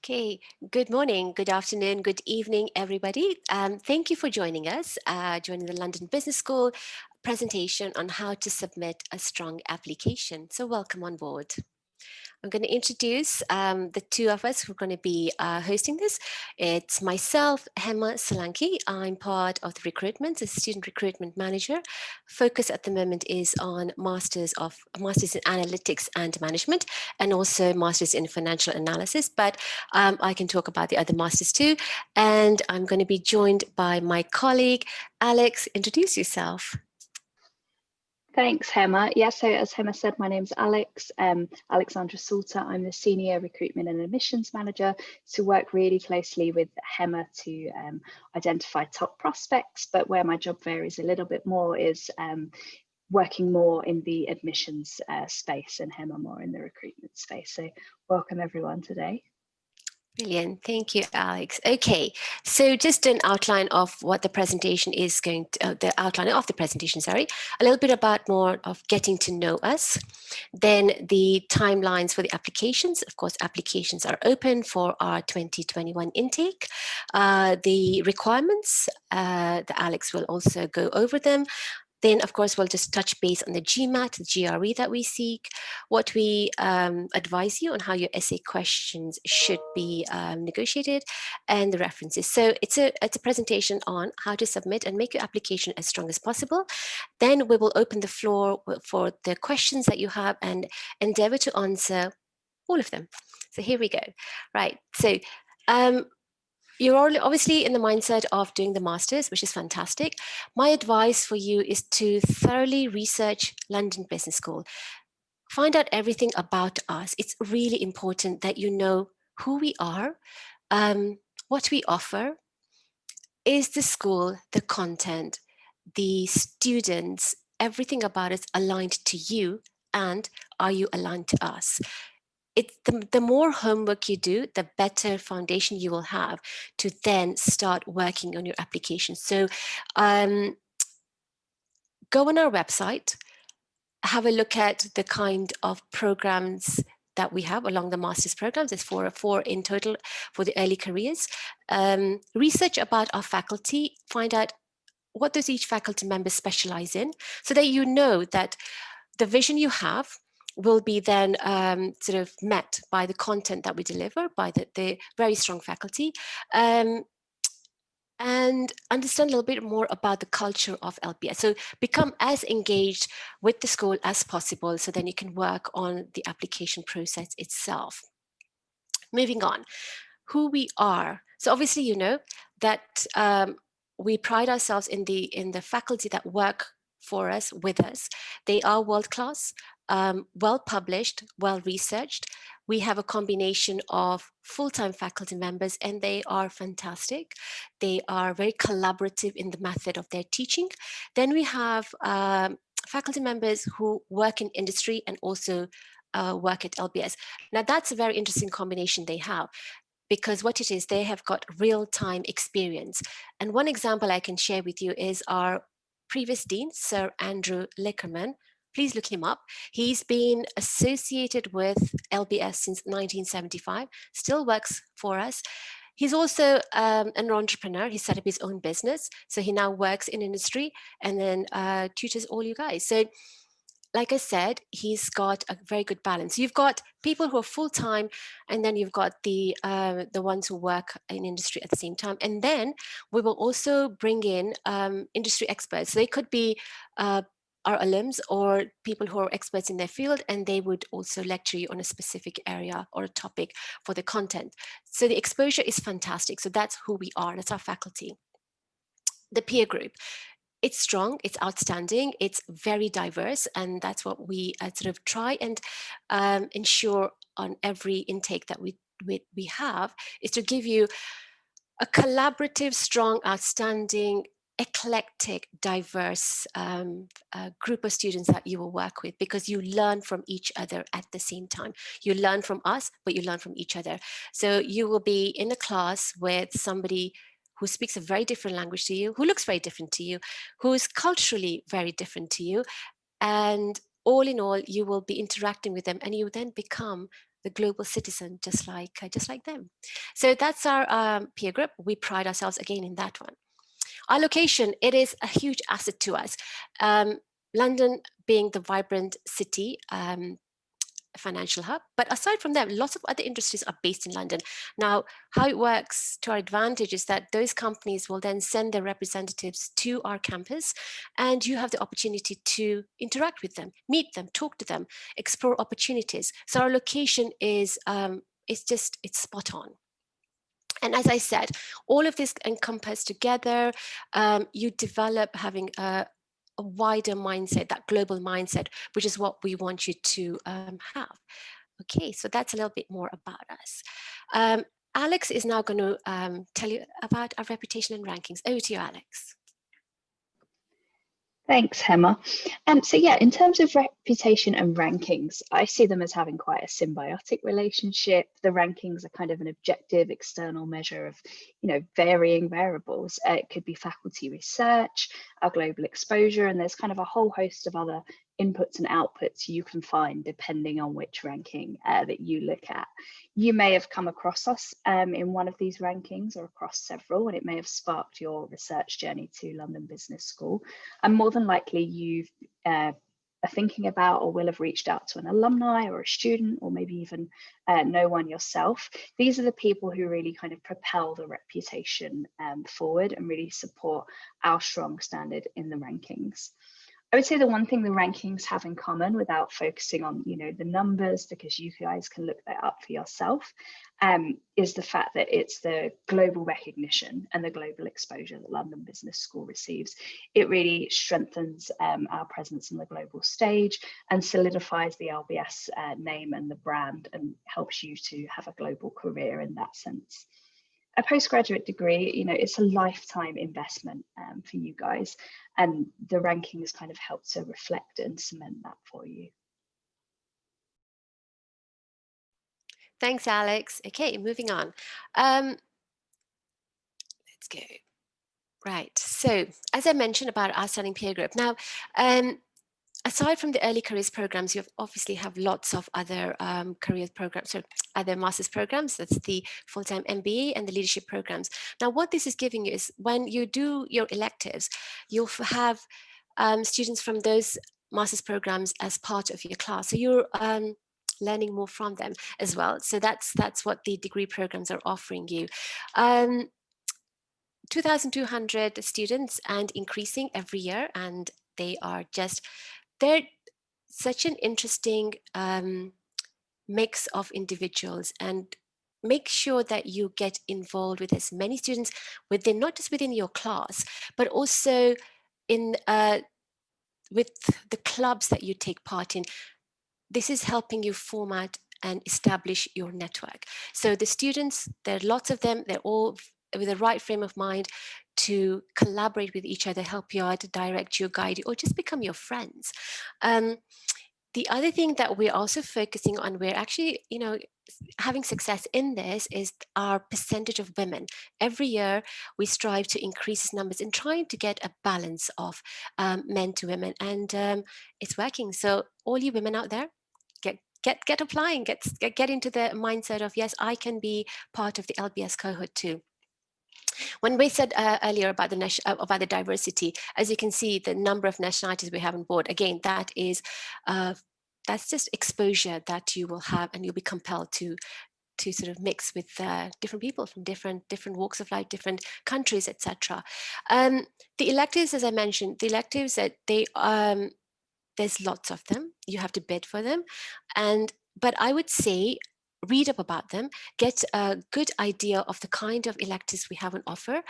Okay, good morning, good afternoon, good evening, everybody. Thank you for joining us, joining the London Business School presentation on how to submit a strong application. So welcome on board. I'm going to introduce the two of us who are going to be hosting this. It's myself, Hema Solanki. I'm part of the recruitment, a student recruitment manager. Focus at the moment is on Masters in Analytics and Management, and also Masters in Financial Analysis. But I can talk about the other masters too. And I'm going to be joined by my colleague, Alex. Introduce yourself. Thanks, Hema. Yeah, so as Hema said, my name's Alex, Alexandra Salter. I'm the Senior Recruitment and Admissions Manager, so work really closely with Hema to identify top prospects, but where my job varies a little bit more is working more in the admissions space and Hema more in the recruitment space. So welcome everyone today. Brilliant. Thank you, Alex. Okay, so just an outline of what the presentation is going to, the outline of the presentation, sorry, a little bit about more of getting to know us. Then the timelines for the applications. Of course, applications are open for our 2021 intake. The requirements, that Alex will also go over them. Then, of course, we'll just touch base on the GMAT, the GRE that we seek, what we advise you on how your essay questions should be negotiated, and the references. So it's a presentation on how to submit and make your application as strong as possible. Then we will open the floor for the questions that you have and endeavor to answer all of them. So here we go. Right. So you're obviously in the mindset of doing the master's, which is fantastic. My advice for you is to thoroughly research London Business School. Find out everything about us. It's really important that you know who we are, what we offer. Is the school, the content, the students, everything about us aligned to you, and are you aligned to us? The more homework you do, the better foundation you will have to then start working on your application. So go on our website, have a look at the kind of programs that we have along the master's programs. There's four in total for the early careers. Research about our faculty, find out what does each faculty member specialize in, so that you know that the vision you have will be then sort of met by the content that we deliver, by the very strong faculty, and understand a little bit more about the culture of LBS. So become as engaged with the school as possible, so then you can work on the application process itself. Moving on, who we are. So obviously, you know that we pride ourselves in the faculty that work for us, with us. They are world-class, well published, well researched. We have a combination of full-time faculty members, and they are fantastic. They are very collaborative in the method of their teaching. Then we have faculty members who work in industry and also work at LBS. Now that's a very interesting combination they have, because what it is, they have got real-time experience. And one example I can share with you is our previous dean, Sir Andrew Lickerman. Please look him up. He's been associated with LBS since 1975, still works for us. He's also an entrepreneur. He set up his own business. So he now works in industry and then tutors all you guys. So like I said, he's got a very good balance. You've got people who are full-time, and then you've got the ones who work in industry at the same time. And then we will also bring in industry experts. They could be our alums or people who are experts in their field, and they would also lecture you on a specific area or a topic for the content. So the exposure is fantastic. So that's who we are. That's our faculty. The peer group. It's strong, it's outstanding, it's very diverse, and that's what we sort of try and ensure on every intake that we have, is to give you a collaborative, strong, outstanding, eclectic, diverse group of students that you will work with, because you learn from each other at the same time. You learn from us, but you learn from each other. So you will be in a class with somebody who speaks a very different language to you, who looks very different to you, who is culturally very different to you. And all in all, you will be interacting with them, and you then become the global citizen, just like them. So that's our peer group. We pride ourselves again in that one. Our location, it is a huge asset to us. London being the vibrant city, financial hub. But aside from that, lots of other industries are based in London. Now, how it works to our advantage is that those companies will then send their representatives to our campus, and you have the opportunity to interact with them, meet them, talk to them, explore opportunities. So our location is it's spot on. And as I said, all of this encompassed together, you develop having a wider mindset, that global mindset, which is what we want you to have. Okay, so that's a little bit more about us. Alex is now going to tell you about our reputation and rankings. Over to you, Alex. Thanks, Hema. So yeah, in terms of reputation and rankings, I see them as having quite a symbiotic relationship. The rankings are kind of an objective external measure of, varying variables. It could be faculty research, our global exposure, and there's kind of a whole host of other inputs and outputs you can find depending on which ranking that you look at. You may have come across us in one of these rankings or across several, and it may have sparked your research journey to London Business School. And more than likely you've are thinking about or will have reached out to an alumni or a student, or maybe even know one yourself. These are the people who really kind of propel the reputation forward and really support our strong standard in the rankings. I would say the one thing the rankings have in common, without focusing on, the numbers, because you guys can look that up for yourself, is the fact that it's the global recognition and the global exposure that London Business School receives. It really strengthens our presence on the global stage and solidifies the LBS name and the brand, and helps you to have a global career in that sense. A postgraduate degree, it's a lifetime investment for you guys, and the rankings kind of help to reflect and cement that for you. Thanks, Alex. Okay, moving on. Let's go. Right, so as I mentioned about our studying peer group, now, aside from the early careers programs, you obviously have lots of other career programs, so other master's programs. That's the full-time MBA and the leadership programs. Now, what this is giving you is when you do your electives, you'll have students from those master's programs as part of your class. So you're learning more from them as well. So that's what the degree programs are offering you. 2,200 students and increasing every year, and they're such an interesting mix of individuals, and make sure that you get involved with as many students within, not just within your class, but also in with the clubs that you take part in. This is helping you format and establish your network. So the students, there are lots of them, they're all with the right frame of mind to collaborate with each other, help you out, direct you, guide you, or just become your friends. The other thing that we're also focusing on, we're actually, having success in this, is our percentage of women. Every year, we strive to increase these numbers and trying to get a balance of men to women, and it's working. So all you women out there, get applying, get into the mindset of, yes, I can be part of the LBS cohort too. When we said earlier about the diversity, as you can see, the number of nationalities we have on board, again, that's just exposure that you will have, and you'll be compelled to sort of mix with different people from different walks of life, different countries, etc. The electives, as I mentioned, the electives that there's lots of them. You have to bid for them, but I would say read up about them, get a good idea of the kind of electives we have on offer,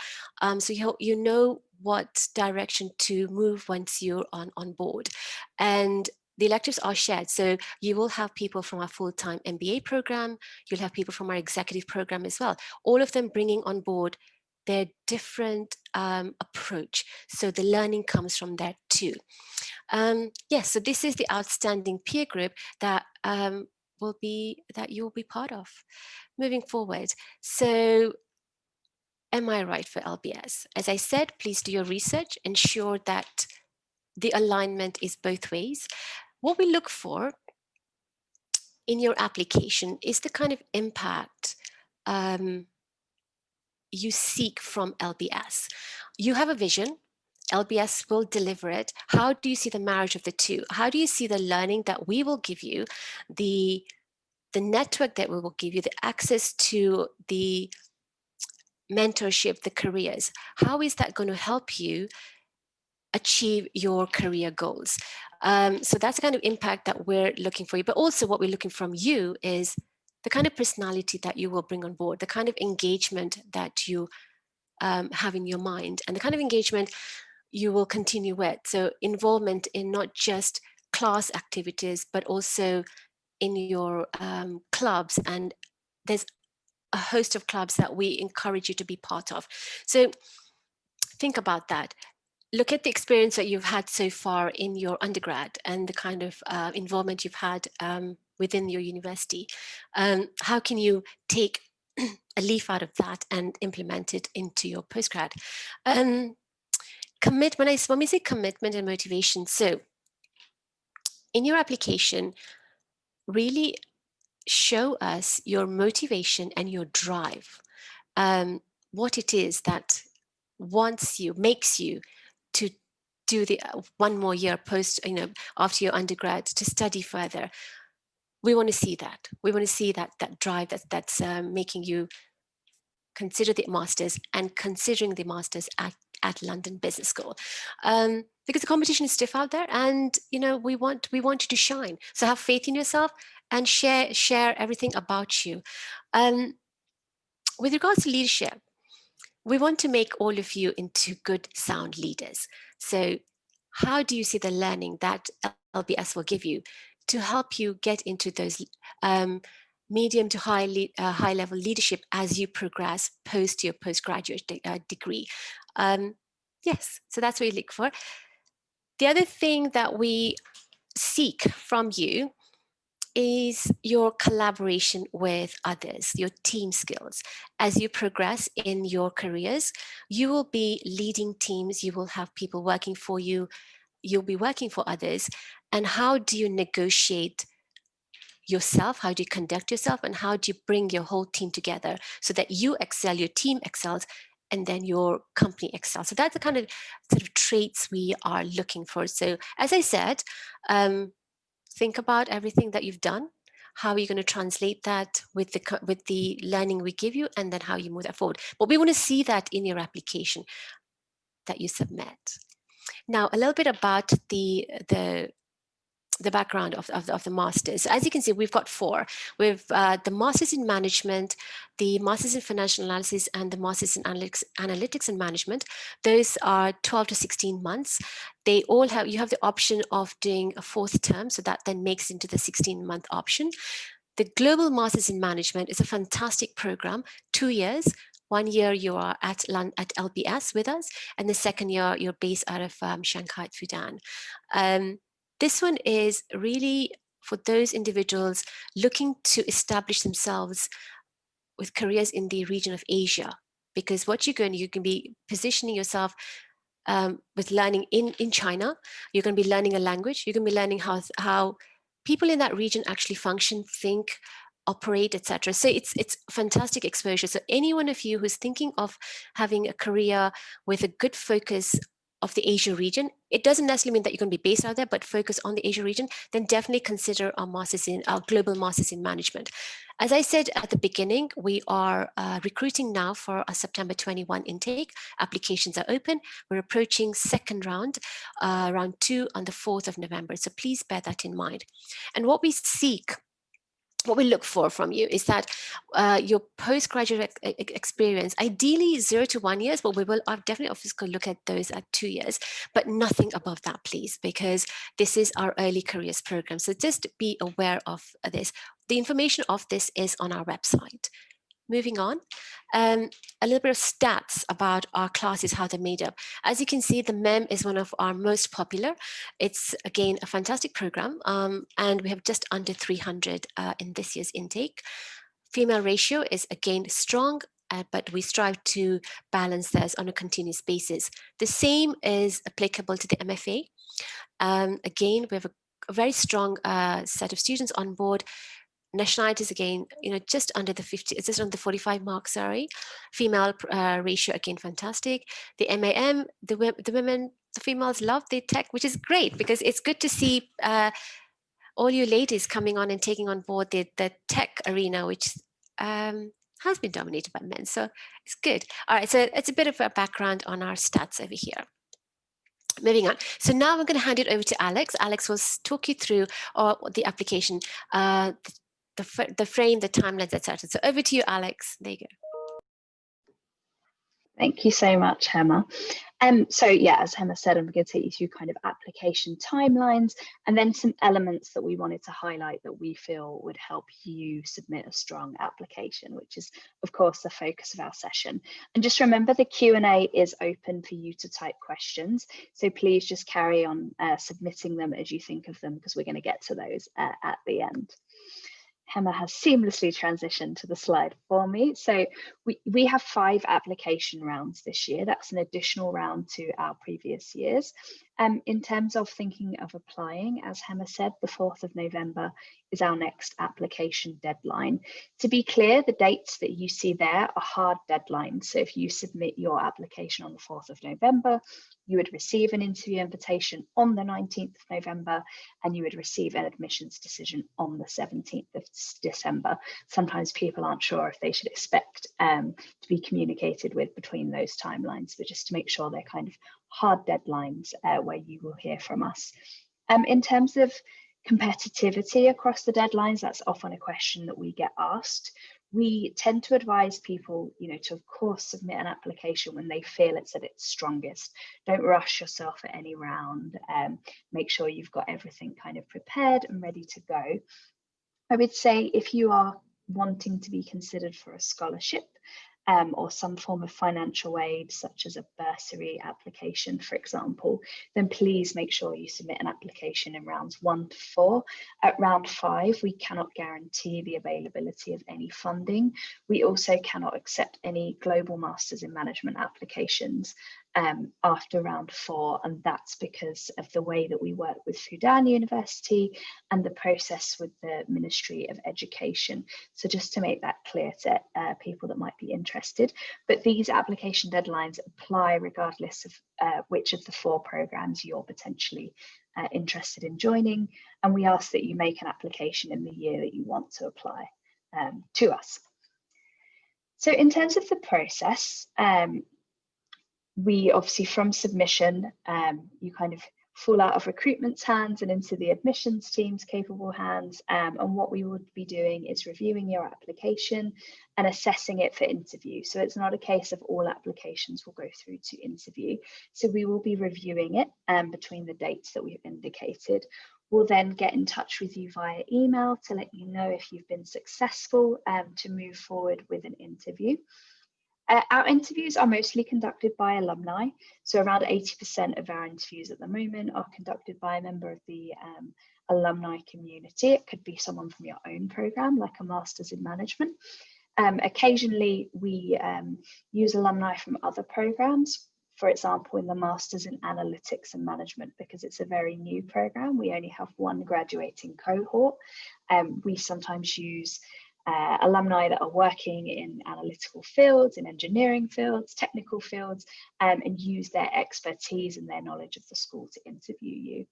so you know what direction to move once you're on board. And the electives are shared, so you will have people from our full-time MBA program, you'll have people from our executive program as well, all of them bringing on board their different approach, so the learning comes from there too. Yes, so this is the outstanding peer group that you will be part of moving forward. So am I right for LBS? As I said, please do your research, ensure that the alignment is both ways. What we look for in your application is the kind of impact you seek from LBS. You have a vision, LBS will deliver it. How do you see the marriage of the two? How do you see the learning that we will give you, the network that we will give you, the access to the mentorship, the careers? How is that going to help you achieve your career goals? So that's the kind of impact that we're looking for you. But also what we're looking from you is the kind of personality that you will bring on board, the kind of engagement that you have in your mind, and the kind of engagement you will continue with. So involvement in not just class activities, but also in your clubs. And there's a host of clubs that we encourage you to be part of. So think about that. Look at the experience that you've had so far in your undergrad and the kind of involvement you've had within your university. How can you take a leaf out of that and implement it into your postgrad? When we say commitment and motivation, so in your application, really show us your motivation and your drive, what it is that makes you to do the one more year post, after your undergrad, to study further. We want to see that. We want to see that drive that's making you consider the masters and considering the masters at London Business School, because the competition is stiff out there, and we want you to shine. So have faith in yourself and share everything about you. With regards to leadership, we want to make all of you into good, sound leaders. So how do you see the learning that LBS will give you to help you get into those medium to high level leadership as you progress post your postgraduate degree? Yes, so that's what you look for. The other thing that we seek from you is your collaboration with others, your team skills. As you progress in your careers, you will be leading teams, you will have people working for you, you'll be working for others. And how do you negotiate yourself? How do you conduct yourself? And how do you bring your whole team together so that you excel, your team excels, and then your company excels? So that's the kind of sort of traits we are looking for. So as I said, think about everything that you've done. How are you going to translate that with the learning we give you, and then how you move that forward? But we want to see that in your application that you submit. Now, a little bit about the background of the masters. As you can see, we've got four. We've the masters in management, the masters in financial analysis, and the masters in analytics and management. Those are 12 to 16 months. They all have, you have the option of doing a fourth term, so that then makes into the 16-month option. The global masters in management is a fantastic program, 2 years. 1 year you are at LBS with us, and the second year you're based out of Shanghai, Fudan. This one is really for those individuals looking to establish themselves with careers in the region of Asia, because what you can be positioning yourself with learning in China. You're going to be learning a language. You're going to be learning how people in that region actually function, think, operate, etc. So it's fantastic exposure. So any one of you who's thinking of having a career with a good focus of the Asia region, it doesn't necessarily mean that you're going to be based out there, but focus on the Asia region, then definitely consider our global masters in management. As I said at the beginning, we are recruiting now for a September 21 intake. Applications are open. We're approaching second round, round 2 on the 4th of November. So please bear that in mind. And what we look for from you is that your postgraduate experience, ideally 0 to 1 years, but we will definitely obviously look at those at 2 years, but nothing above that, please, because this is our early careers program. So just be aware of this. The information of this is on our website. Moving on, a little bit of stats about our classes, how they're made up. As you can see, the MEM is one of our most popular. It's, again, a fantastic program, and we have just under 300 in this year's intake. Female ratio is, again, strong, but we strive to balance this on a continuous basis. The same is applicable to the MFA. Again, we have a very strong set of students on board. nationalities, again, just under the 50, it's just on the 45 mark, sorry. Female ratio, again, fantastic. The MAM, the women, the females love the tech, which is great, because it's good to see all you ladies coming on and taking on board the tech arena, which has been dominated by men. So it's good. All right, so it's a bit of a background on our stats over here. Moving on. So now I'm going to hand it over to Alex. Alex will talk you through the application, the frame, the timelines, etc. So over to you, Alex. There you go. Thank you so much, Hema. So yeah, as Hema said, I'm going to take you through kind of application timelines and then some elements that we wanted to highlight that we feel would help you submit a strong application, which is, of course, the focus of our session. And just remember, the Q&A is open for you to type questions. So please just carry on submitting them as you think of them, because we're going to get to those at the end. Hema has seamlessly transitioned to the slide for me. So we have 5 application rounds this year. That's an additional round to our previous years. In terms of thinking of applying, as Hema said, the 4th of November is our next application deadline. To be clear, the dates that you see there are hard deadlines. So if you submit your application on the 4th of November, you would receive an interview invitation on the 19th of November, and you would receive an admissions decision on the 17th of December. Sometimes people aren't sure if they should expect to be communicated with between those timelines, but just to make sure they're kind of hard deadlines where you will hear from us. In terms of competitivity across the deadlines, that's often a question that we get asked. We tend to advise people, to of course submit an application when they feel it's at its strongest. Don't rush yourself at any round. Make sure you've got everything kind of prepared and ready to go. I would say if you are wanting to be considered for a scholarship, or some form of financial aid, such as a bursary application, for example, then please make sure you submit an application in rounds 1 to 4. At round 5, we cannot guarantee the availability of any funding. We also cannot accept any global masters in management applications after round 4, and that's because of the way that we work with Fudan University and the process with the Ministry of Education. So just to make that clear to people that might be interested, but these application deadlines apply regardless of which of the 4 programs you're potentially interested in joining, and we ask that you make an application in the year that you want to apply to us. So in terms of the process, we obviously, from submission, you kind of fall out of recruitment's hands and into the admissions team's capable hands. And what we would be doing is reviewing your application and assessing it for interview. So it's not a case of all applications will go through to interview. So we will be reviewing it between the dates that we've indicated. We'll then get in touch with you via email to let you know if you've been successful to move forward with an interview. Our interviews are mostly conducted by alumni. So around 80% of our interviews at the moment are conducted by a member of the alumni community. It could be someone from your own program, like a master's in management. Occasionally, we use alumni from other programs. For example, in the Masters in Analytics and Management, because it's a very new program, we only have 1 graduating cohort. We sometimes use alumni that are working in analytical fields, in engineering fields, technical fields, and use their expertise and their knowledge of the school to interview you.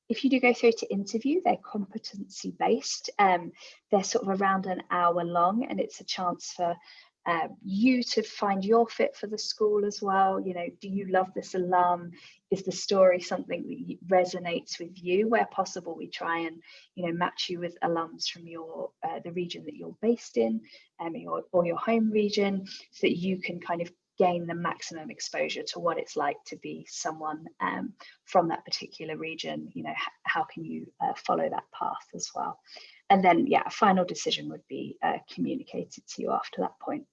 If you do go through to interview, they're competency based. They're sort of around an hour long, and it's a chance for you to find your fit for the school as well. Do you love this alum? Is the story something that resonates with you? Where possible, we try and match you with alums from your the region that you're based in, or your home region, so that you can kind of gain the maximum exposure to what it's like to be someone from that particular region. How can you follow that path as well? And then, a final decision would be communicated to you after that point.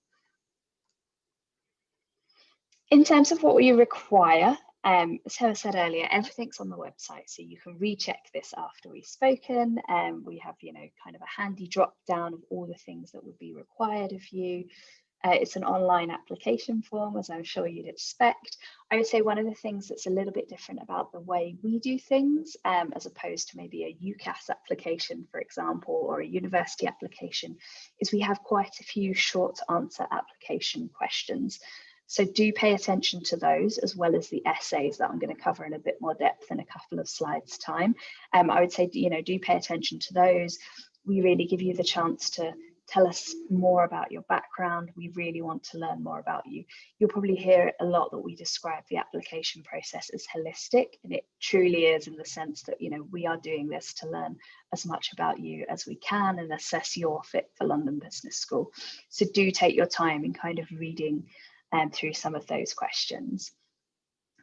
In terms of what we require, as Hema said earlier, everything's on the website, so you can recheck this after we've spoken. We have, kind of a handy drop down of all the things that would be required of you. It's an online application form, as I'm sure you'd expect. I would say one of the things that's a little bit different about the way we do things, as opposed to maybe a UCAS application, for example, or a university application, is we have quite a few short answer application questions. So do pay attention to those, as well as the essays that I'm going to cover in a bit more depth in a couple of slides time. I would say, do pay attention to those. We really give you the chance to tell us more about your background. We really want to learn more about you. You'll probably hear a lot that we describe the application process as holistic, and it truly is, in the sense that, we are doing this to learn as much about you as we can and assess your fit for London Business School. So do take your time in kind of reading through some of those questions.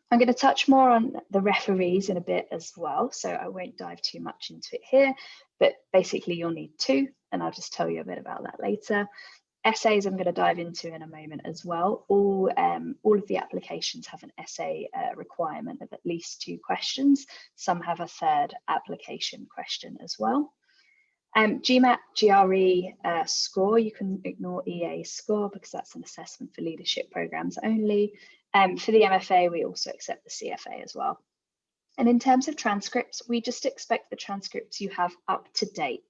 I'm going to touch more on the referees in a bit as well, so I won't dive too much into it here, but basically you'll need 2, and I'll just tell you a bit about that later. Essays I'm going to dive into in a moment as well. All of the applications have an essay requirement of at least 2 questions. Some have a third application question as well. GMAT GRE score, you can ignore EA score because that's an assessment for leadership programs only. For the MFA, we also accept the CFA as well. And in terms of transcripts, we just expect the transcripts you have up to date.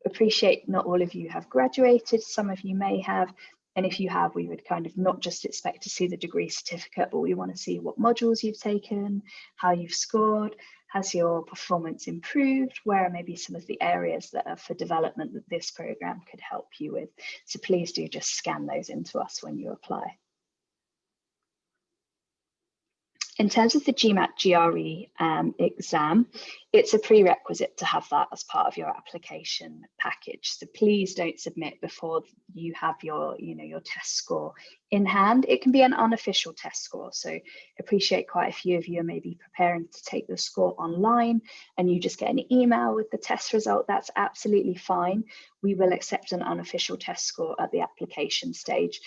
Appreciate not all of you have graduated, some of you may have, and if you have, we would kind of not just expect to see the degree certificate, but we want to see what modules you've taken, how you've scored, has your performance improved, where are maybe some of the areas that are for development that this program could help you with. So please do just scan those into us when you apply. In terms of the GMAT GRE exam, it's a prerequisite to have that as part of your application package. So please don't submit before you have your test score in hand. It can be an unofficial test score. So appreciate quite a few of you are maybe preparing to take the score online and you just get an email with the test result. That's absolutely fine. We will accept an unofficial test score at the application stage.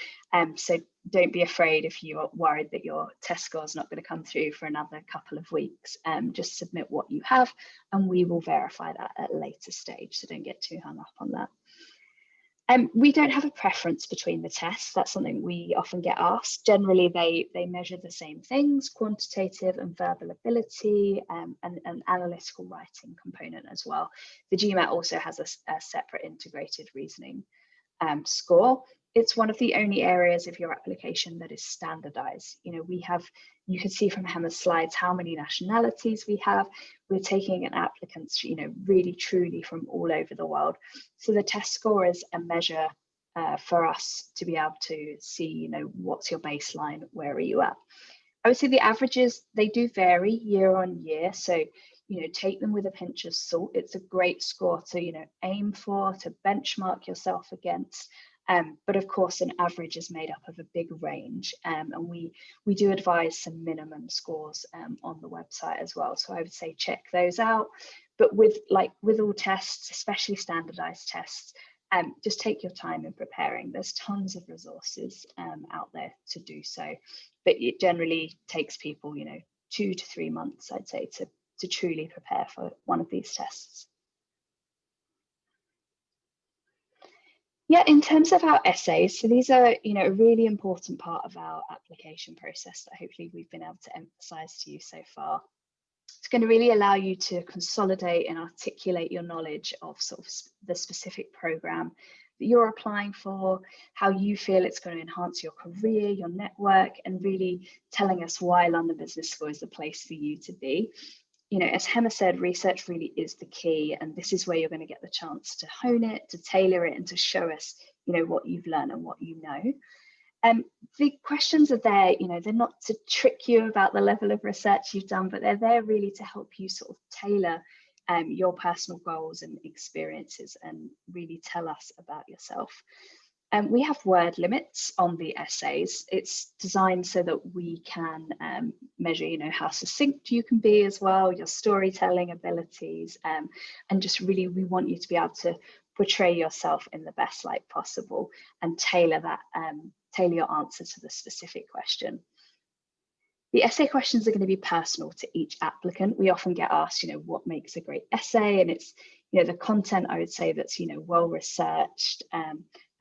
So don't be afraid if you are worried that your test score is not going to come through for another couple of weeks. Just submit what you have and we will verify that at a later stage. So don't get too hung up on that. We don't have a preference between the tests. That's something we often get asked. Generally, they measure the same things, quantitative and verbal ability, and an analytical writing component as well. The GMAT also has a separate integrated reasoning score. It's one of the only areas of your application that is standardized. You can see from Hema's slides how many nationalities we have. We're taking in applicants, really truly from all over the world. So the test score is a measure for us to be able to see, what's your baseline, where are you at? I would say the averages, they do vary year on year. So, take them with a pinch of salt. It's a great score to, aim for, to benchmark yourself against. But of course, an average is made up of a big range, and we do advise some minimum scores on the website as well. So I would say check those out. But with all tests, especially standardized tests, just take your time in preparing. There's tons of resources out there to do so, but it generally takes people, 2 to 3 months, I'd say, to truly prepare for one of these tests. Yeah, in terms of our essays, so these are, a really important part of our application process that hopefully we've been able to emphasize to you so far. It's going to really allow you to consolidate and articulate your knowledge of sort of the specific program that you're applying for, how you feel it's going to enhance your career, your network, and really telling us why London Business School is the place for you to be. As Hema said, research really is the key, and this is where you're going to get the chance to hone it, to tailor it, and to show us, what you've learned and what you know. The questions are there, they're not to trick you about the level of research you've done, but they're there really to help you sort of tailor your personal goals and experiences and really tell us about yourself. We have word limits on the essays. It's designed so that we can measure, how succinct you can be as well, your storytelling abilities, and just really, we want you to be able to portray yourself in the best light possible and tailor your answer to the specific question. The essay questions are going to be personal to each applicant. We often get asked, what makes a great essay? And it's, the content, I would say, that's, well researched,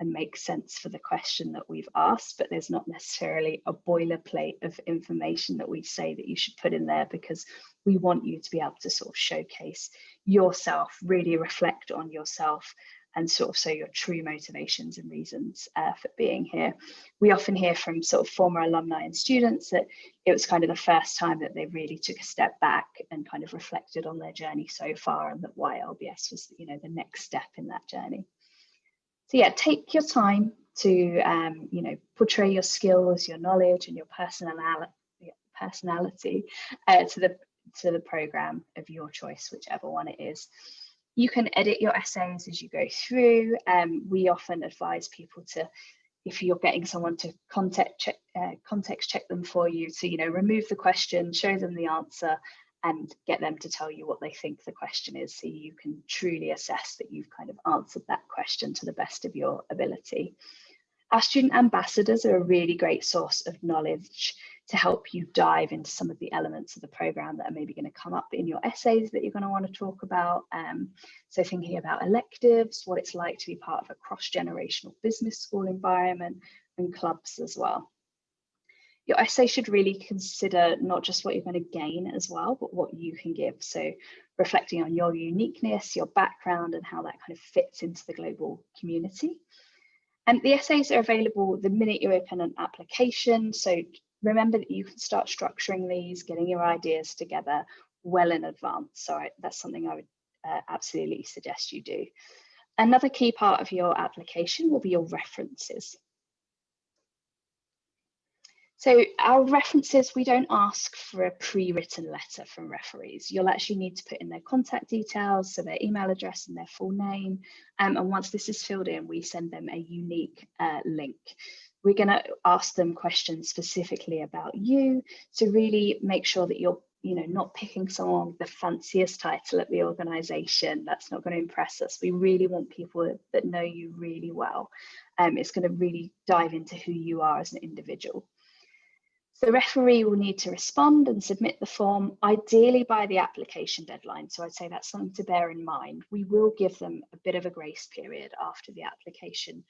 and make sense for the question that we've asked, but there's not necessarily a boilerplate of information that we say that you should put in there, because we want you to be able to sort of showcase yourself, really reflect on yourself, and sort of show your true motivations and reasons for being here. We often hear from sort of former alumni and students that it was kind of the first time that they really took a step back and kind of reflected on their journey so far, and that why LBS was, you know, the next step in that journey. So yeah, take your time to, you know, portray your skills, your knowledge, and your personality to the program of your choice, whichever one it is. You can edit your essays as you go through. We often advise people to, if you're getting someone to context check them for you, to, you know, remove the question, show them the answer, and get them to tell you what they think the question is, so you can truly assess that you've kind of answered that question to the best of your ability. Our student ambassadors are a really great source of knowledge to help you dive into some of the elements of the program that are maybe going to come up in your essays that you're going to want to talk about. So thinking about electives, what it's like to be part of a cross-generational business school environment, and clubs as well. Your essay should really consider not just what you're going to gain as well, but what you can give. So reflecting on your uniqueness, your background, and how that kind of fits into the global community. And the essays are available the minute you open an application. So remember that you can start structuring these, getting your ideas together well in advance. So that's something I would absolutely suggest you do. Another key part of your application will be your references. So our references, we don't ask for a pre-written letter from referees. You'll actually need to put in their contact details, so their email address and their full name. And once this is filled in, we send them a unique link. We're going to ask them questions specifically about you, to really make sure that you're, you know, not picking someone with the fanciest title at the organisation. That's not going to impress us. We really want people that know you really well. It's going to really dive into who you are as an individual. So the referee will need to respond and submit the form, ideally by the application deadline. So I'd say that's something to bear in mind. We will give them a bit of a grace period after the application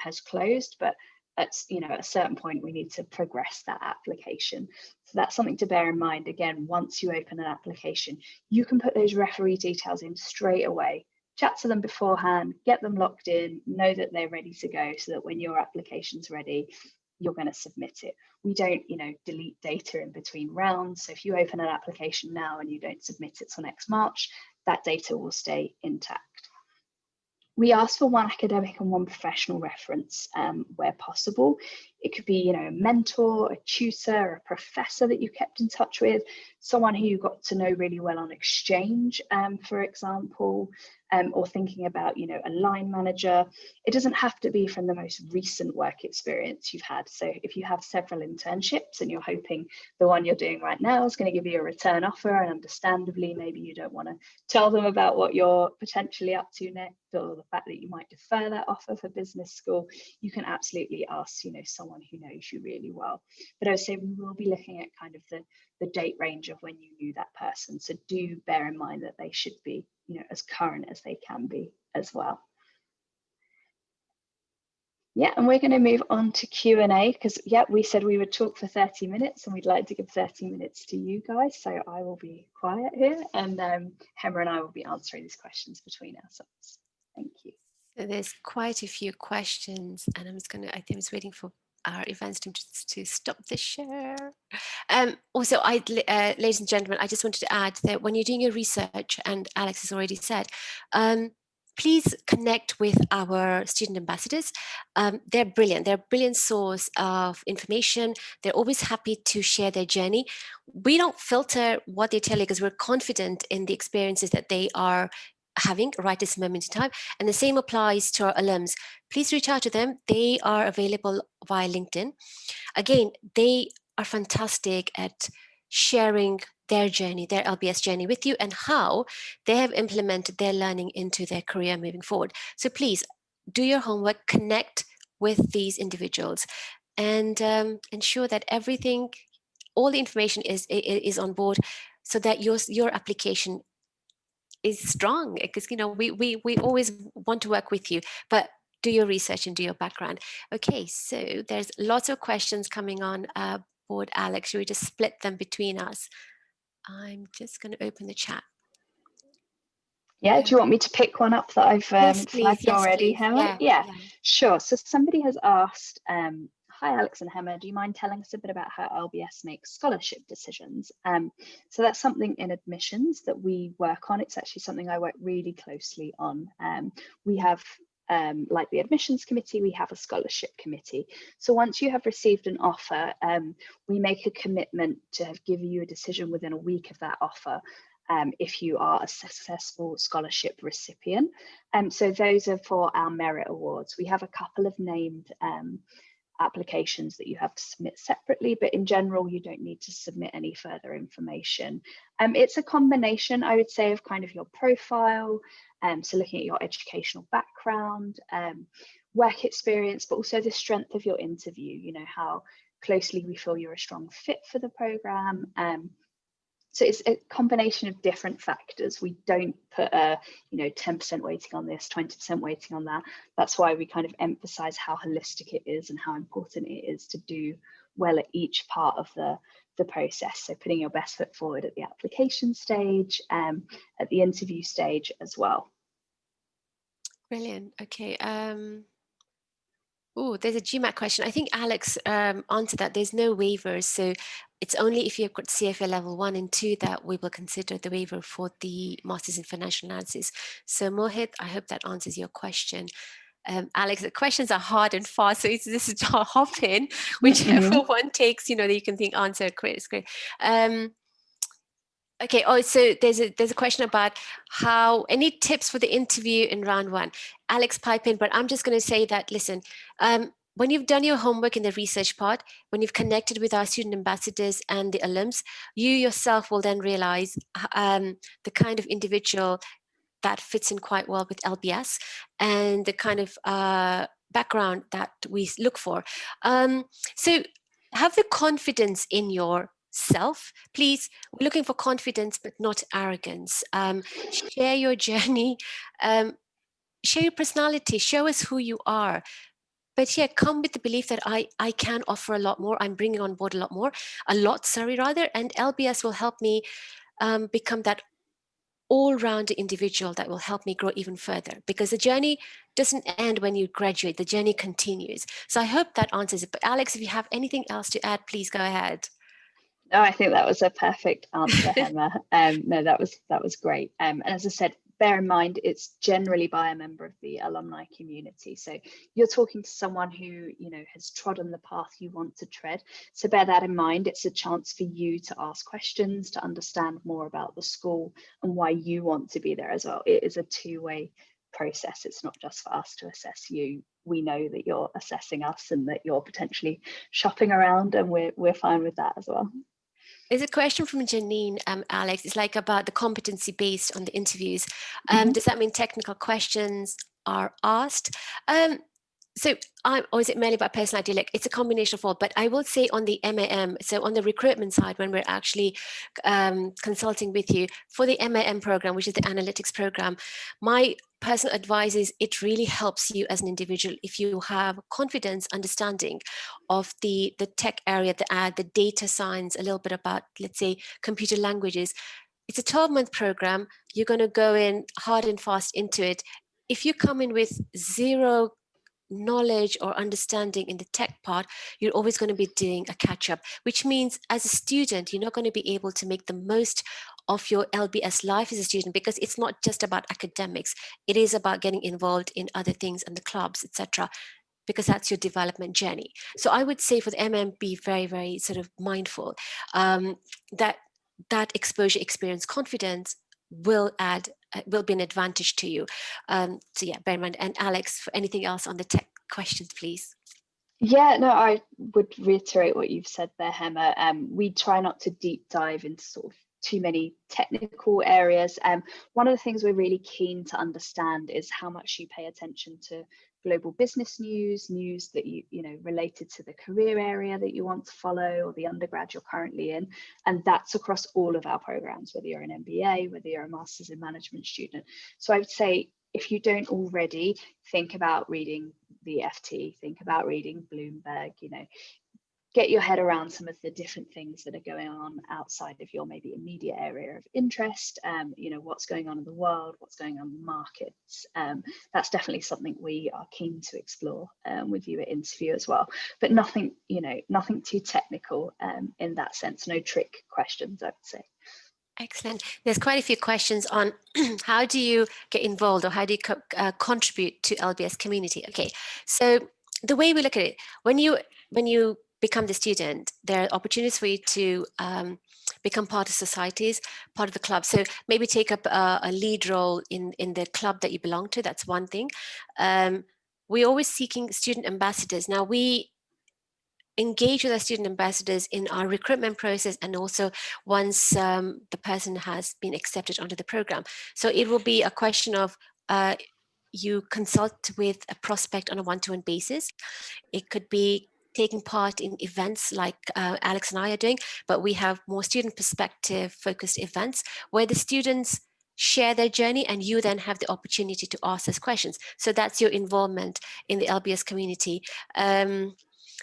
has closed, but at a certain point we need to progress that application. So that's something to bear in mind. Again, once you open an application, you can put those referee details in straight away. Chat to them beforehand, get them locked in, know that they're ready to go, so that when your application's ready, you're going to submit it. We don't, delete data in between rounds. So if you open an application now and you don't submit it till next March, that data will stay intact. We ask for one academic and one professional reference where possible. It could be, a mentor, a tutor, a professor that you kept in touch with, someone who you got to know really well on exchange, for example, or thinking about, a line manager. It doesn't have to be from the most recent work experience you've had. So if you have several internships and you're hoping the one you're doing right now is going to give you a return offer, and understandably, maybe you don't want to tell them about what you're potentially up to next, or the fact that you might defer that offer for business school, you can absolutely ask, someone who knows you really well. But I would say we will be looking at kind of the date range of when you knew that person. So do bear in mind that they should be, as current as they can be as well. Yeah, and we're going to move on to Q&A because, we said we would talk for 30 minutes and we'd like to give 30 minutes to you guys. So I will be quiet here, and Hema and I will be answering these questions between ourselves. Thank you. So there's quite a few questions, and I think I'm just waiting for our events team to stop the share. Also, ladies and gentlemen, I just wanted to add that when you're doing your research, and Alex has already said, please connect with our student ambassadors. They're brilliant. They're a brilliant source of information. They're always happy to share their journey. We don't filter what they tell you because we're confident in the experiences that they are having right this moment in time. And the same applies to our alums. Please reach out to them. They are available via LinkedIn. Again, they are fantastic at sharing their journey, their LBS journey with you, and how they have implemented their learning into their career moving forward. So please do your homework, connect with these individuals, and ensure that all the information is on board, so that your application is strong, because we always want to work with you, but do your research and do your background. Okay, so there's lots of questions coming on board, Alex. Should we just split them between us? I'm just going to open the chat. Yeah, do you want me to pick one up that I've Yes, please. flagged Yes, already, please. Hema? Yeah, sure. So somebody has asked, hi Alex and Hema, do you mind telling us a bit about how LBS makes scholarship decisions? So that's something in admissions that we work on. It's actually something I work really closely on. We have, like the admissions committee, we have a scholarship committee. So once you have received an offer, we make a commitment to have given you a decision within a week of that offer. If you are a successful scholarship recipient. So those are for our merit awards. We have a couple of named applications that you have to submit separately, but in general, you don't need to submit any further information. It's a combination, I would say, of kind of your profile, so looking at your educational background, work experience, but also the strength of your interview, you know, how closely we feel you're a strong fit for the program. So it's a combination of different factors. We don't put a, 10% weighting on this, 20% weighting on that. That's why we kind of emphasize how holistic it is and how important it is to do well at each part of the process. So putting your best foot forward at the application stage, at the interview stage as well. Brilliant. Okay. Oh, there's a GMAT question. I think Alex answered that. There's no waivers. So it's only if you've got CFA level 1 and 2 that we will consider the waiver for the Masters in Financial Analysis. So Mohit, I hope that answers your question. Alex, the questions are hard and fast, so this is a hop in, whichever one takes, that you can think answer. Great, it's great. Okay. Oh, so there's a question about how any tips for the interview in round 1. Alex, pipe in, but I'm just going to say that, listen, when you've done your homework in the research part, when you've connected with our student ambassadors and the alums, you yourself will then realize the kind of individual that fits in quite well with LBS and the kind of background that we look for. So have the confidence in yourself, please. We're looking for confidence, but not arrogance. Share your journey, share your personality, show us who you are. But yeah, come with the belief that I can offer a lot more. I'm bringing on board a lot, and LBS will help me become that all-round individual that will help me grow even further, because the journey doesn't end when you graduate, the journey continues. So I hope that answers it. But Alex, if you have anything else to add, please go ahead. No, I think that was a perfect answer, Hema. No, that was great. And as I said, bear in mind, it's generally by a member of the alumni community. So you're talking to someone who, has trodden the path you want to tread. So bear that in mind. It's a chance for you to ask questions, to understand more about the school and why you want to be there as well. It is a two-way process. It's not just for us to assess you. We know that you're assessing us and that you're potentially shopping around, and we're fine with that as well. There's a question from Janine, Alex. It's like about the competency based on the interviews. Does that mean technical questions are asked? Or is it mainly about personality? Like, it's a combination of all, but I will say on the MAM, so on the recruitment side, when we're actually consulting with you for the MAM program, which is the analytics program, my personal advice is it really helps you as an individual if you have confidence, understanding of the tech area, the data science, a little bit about, let's say, computer languages. It's a 12-month program. You're going to go in hard and fast into it. If you come in with zero knowledge or understanding in the tech part, you're always going to be doing a catch-up, which means as a student, you're not going to be able to make the most of your LBS life as a student, because it's not just about academics. It is about getting involved in other things and the clubs, etc., because that's your development journey. So I would say for the MM, be very, very sort of mindful that exposure, experience, confidence will be an advantage to you. So yeah, bear in mind. And Alex, for anything else on the tech questions, please. Yeah, no, I would reiterate what you've said there, Hema. We try not to deep dive into sort of too many technical areas. One of the things we're really keen to understand is how much you pay attention to global business news that you know related to the career area that you want to follow or the undergrad you're currently in, and that's across all of our programs, whether you're an MBA, whether you're a Masters in Management student. So I would say if you don't already, think about reading the FT, think about reading Bloomberg, you know, get your head around some of the different things that are going on outside of your maybe immediate area of interest, you know, what's going on in the world, what's going on in the markets. That's definitely something we are keen to explore with you at interview as well, but nothing, you know, nothing too technical in that sense, no trick questions, I would say. Excellent. There's quite a few questions on how do you get involved, or how do you contribute to LBS community? Okay, so the way we look at it, when you become the student, there are opportunities for you to become part of societies, part of the club. So maybe take up a lead role in the club that you belong to. That's one thing. We're always seeking student ambassadors. Now, we engage with our student ambassadors in our recruitment process, and also once the person has been accepted onto the program. So it will be a question of you consult with a prospect on a one-to-one basis. It could be taking part in events like Alex and I are doing, but we have more student perspective focused events where the students share their journey, and you then have the opportunity to ask those questions. So that's your involvement in the LBS community.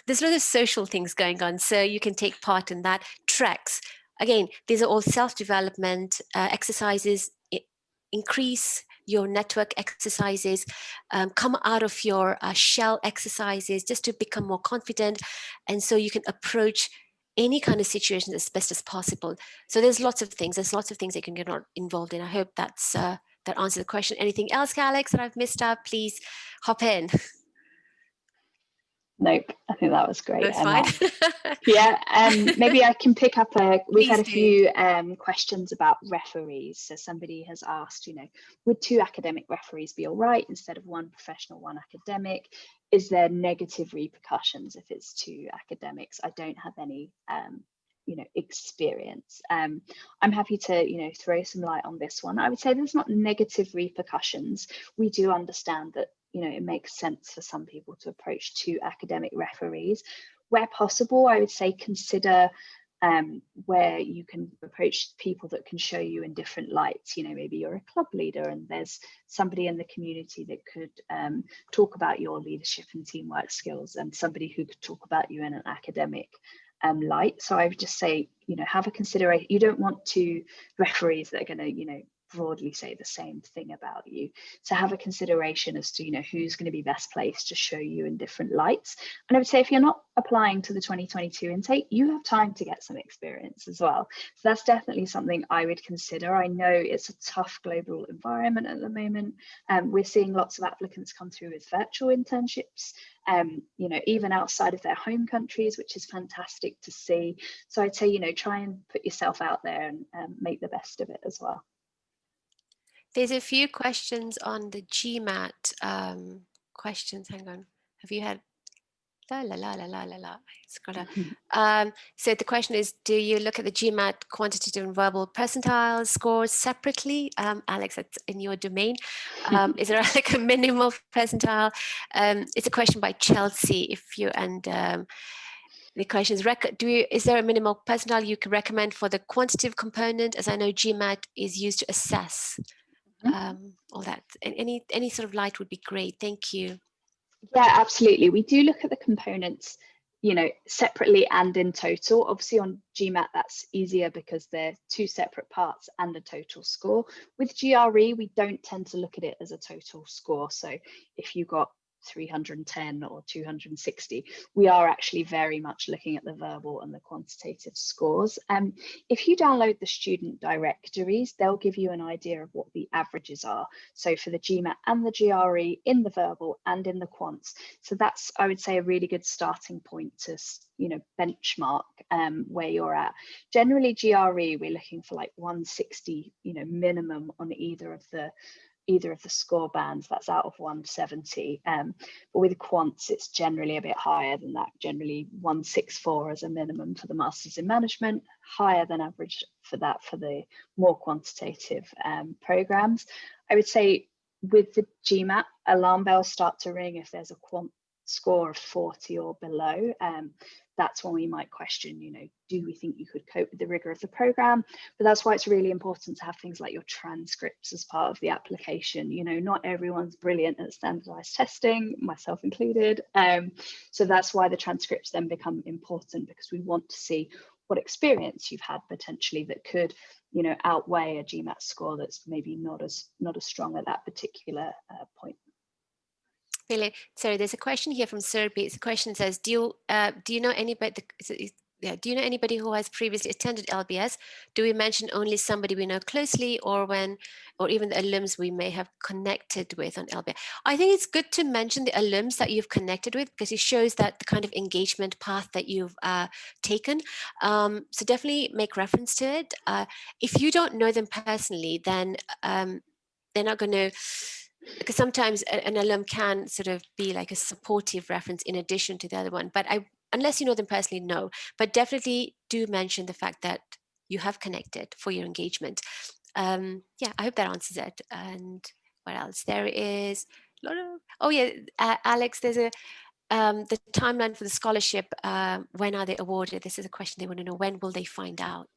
There's a lot of social things going on, so you can take part in that. Treks, again, these are all self-development exercises. Increase your network exercises, come out of your shell exercises just to become more confident, and so you can approach any kind of situation as best as possible. So there's lots of things that you can get involved in. I hope that's that answers the question. Anything else, Alex, that I've missed out? Please hop in. Nope, I think that was great. That's fine. Yeah, maybe I can pick up we've had a few questions about referees. So somebody has asked, you know, would 2 academic referees be all right instead of 1 professional, 1 academic? Is there negative repercussions if it's 2 academics? I don't have any you know, experience. I'm happy to, you know, throw some light on this one. I would say there's not negative repercussions. We do understand that, you know, it makes sense for some people to approach 2 academic referees. Where possible, I would say consider where you can approach people that can show you in different lights. You know, maybe you're a club leader and there's somebody in the community that could talk about your leadership and teamwork skills, and somebody who could talk about you in an academic light. So I would just say, you know, have a consideration. You don't want 2 referees that are going to, you know, broadly say the same thing about you. So have a consideration as to, you know, who's going to be best placed to show you in different lights. And I would say if you're not applying to the 2022 intake, you have time to get some experience as well. So that's definitely something I would consider. I know it's a tough global environment at the moment. We're seeing lots of applicants come through with virtual internships, you know, even outside of their home countries, which is fantastic to see. So I'd say, you know, try and put yourself out there and make the best of it as well. There's a few questions on the GMAT questions. Hang on. Have you had It's got a, so the question is, do you look at the GMAT quantitative and verbal percentile scores separately? Alex, that's in your domain. Is there like a minimal percentile? It's a question by Chelsea. If you the question is, is there a minimal percentile you can recommend for the quantitative component? As I know, GMAT is used to assess all that. And any sort of light would be great. Thank you. Yeah, absolutely. We do look at the components, you know, separately and in total. Obviously on GMAT, that's easier because they're 2 separate parts and a total score. With GRE, we don't tend to look at it as a total score. So if you got 310 or 260, we are actually very much looking at the verbal and the quantitative scores. If you download the student directories, they'll give you an idea of what the averages are. So for the GMAT and the GRE, in the verbal and in the quants. So that's, I would say, a really good starting point to, you know, benchmark where you're at. Generally GRE, we're looking for like 160, you know, minimum on either of the score bands. That's out of 170. But with quants, it's generally a bit higher than that, generally 164 as a minimum for the Masters in Management, higher than average for that for the more quantitative programs. I would say with the GMAT, alarm bells start to ring if there's a quant score of 40 or below, that's when we might question, do we think you could cope with the rigor of the program? But that's why it's really important to have things like your transcripts as part of the application. Not everyone's brilliant at standardized testing, myself included. So that's why the transcripts then become important, because we want to see what experience you've had potentially that could, outweigh a GMAT score that's maybe not as strong at that particular point. Brilliant. Sorry, there's a question here from Serbi. The question says, do you know anybody? Do you know anybody who has previously attended LBS? Do we mention only somebody we know closely, or even the alums we may have connected with on LBS? I think it's good to mention the alums that you've connected with, because it shows that the kind of engagement path that you've taken. So definitely make reference to it. If you don't know them personally, then they're not going to, because sometimes an alum can sort of be like a supportive reference in addition to the other one. But unless you know them personally, no. But definitely do mention the fact that you have connected for your engagement. Yeah, I hope that answers it. And what else? There is a lot of, oh yeah, Alex, there's the timeline for the scholarship. When are they awarded? This is a question they want to know. When will they find out?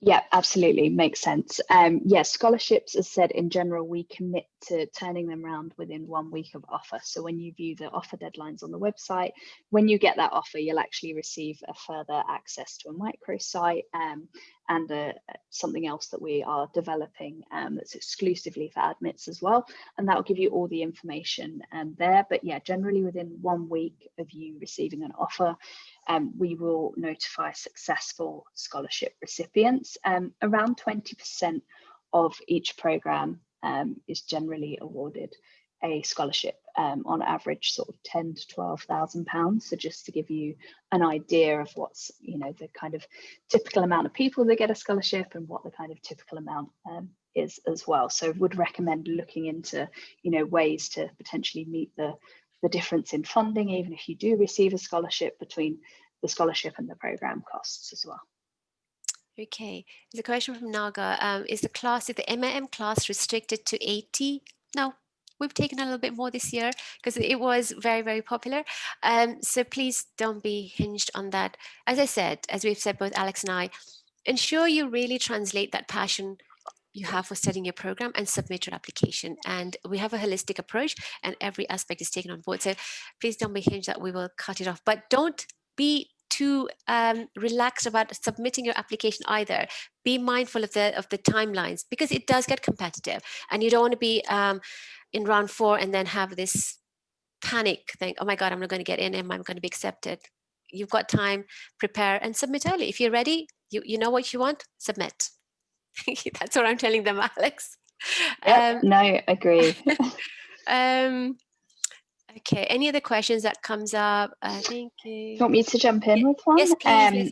Yeah, absolutely. Makes sense. Yes, scholarships, as said, in general, we commit to turning them around within 1 week of offer. So when you view the offer deadlines on the website, when you get that offer, you'll actually receive a further access to a microsite and something else that we are developing that's exclusively for admits as well. And that will give you all the information there. But yeah, generally within 1 week of you receiving an offer, we will notify successful scholarship recipients. Around 20% of each program is generally awarded a scholarship, on average sort of 10 to 12,000 pounds. So just to give you an idea of what's, the kind of typical amount of people that get a scholarship and what the kind of typical amount is as well. So would recommend looking into, ways to potentially meet the difference in funding, even if you do receive a scholarship, between the scholarship and the program costs as well. Okay, there's a question from Naga. Is the MAM class restricted to 80? No, we've taken a little bit more this year because it was very, very popular. So please don't be hinged on that. As I said, as we've said, both Alex and I, ensure you really translate that passion you have for studying your program and submit your application. And we have a holistic approach and every aspect is taken on board. So please don't be hinged that we will cut it off, but don't be too relaxed about submitting your application either. Be mindful of the timelines, because it does get competitive and you don't want to be in round 4 and then have this panic think, oh my God, I'm not going to get in, am I going to be accepted? You've got time, prepare and submit early. If you're ready, you know what you want, submit. That's what I'm telling them, Alex. Yep, no, agree. Okay, any other questions that comes up? Thank you. Do you want me to jump in with one? Yes,